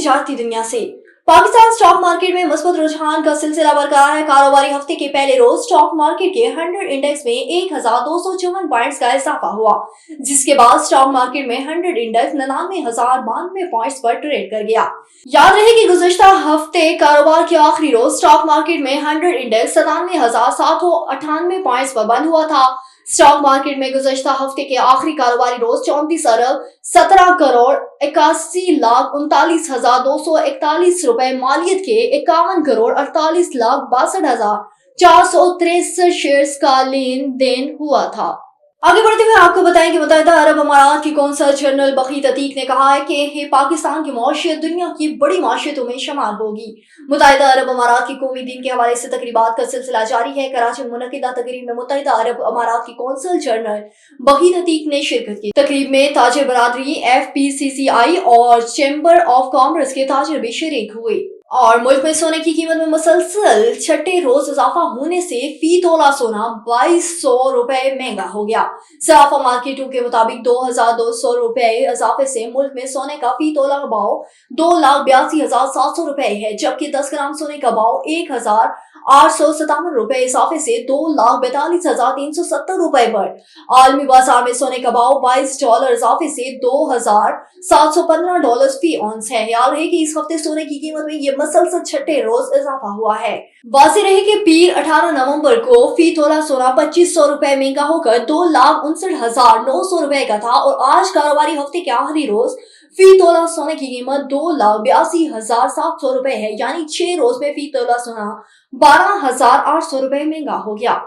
तजारती दुनिया से। Pakistan stock market में मजबूत रुझान का सिलसिला बरकरार है। कारोबारी हफ्ते के पहले रोज स्टॉक मार्केट के 100 इंडेक्स में 1254 पॉइंट्स का इजाफा हुआ, जिसके बाद स्टॉक मार्केट में 100 इंडेक्स 99,092 पॉइंट्स पर ट्रेड कर गया। याद रहे कि गुज़श्ता हफ्ते कारोबार के आखिरी रोज स्टॉक मार्केट में 100 इंडेक्स 97,798 पॉइंट्स पर बंद हुआ था। स्टॉक मार्केट में गुज़श्ता हफ्ते के आखिरी कारोबारी रोज 34 अरब 17 करोड़ 81,39,241 रुपए मालियत के 51 करोड़ 48,62,463 शेयर्स का लेन देन हुआ था। आगे बढ़ते हुए आपको बताएं कि मुत्तहिदा अरब अमारात की कौंसल जनरल बगीत अतीक ने कहा है कि पाकिस्तान की मौशियत दुनिया की बड़ी मौशियतों में शमार होगी। मुत्तहिदा अरब अमारात की कौमी दिन के हवाले से तकरीबात का सिलसिला जारी है। कराची में मुनक्किदा तकरीब में मुत्तहिदा अरब अमारात की कौंसल जनरल बगीत अतीक ने शिरकत की। तकरीब में ताजिर बरादरी, FPCCI और चैम्बर ऑफ कॉमर्स के ताजिर भी शरीक हुए। और मुल्क में सोने की कीमत में मुसलसल छठे रोज इजाफा होने से फी तोला सोना 2200 रुपए महंगा हो गया। सराफा मार्केटों के मुताबिक 2200 रुपए इजाफे से मुल्क में सोने का फी तोला भाव 2,82,700 रुपए है, जबकि 10 ग्राम सोने का भाव 1,857 रुपए इजाफे से 2,42,370 रुपए पर। आलमी बाजार में सोने का भाव $22 इजाफे से $2,715 फी ऑन्स है। याद रहे कि इस हफ्ते सोने की कीमत में ये मसलसल छठे रोज इजाफा हुआ है। वाज़ेह रहे कि पीर 18 नवंबर को फी तोला सोना 2500 रुपए महंगा होकर 2,59,900 रुपए का था और आज कारोबारी हफ्ते के आखिरी रोज फी तोला सोने की कीमत 2,82,700 रुपए है, यानी 6 रोज में फी तोला सोना 12,800 रुपए महंगा हो गया।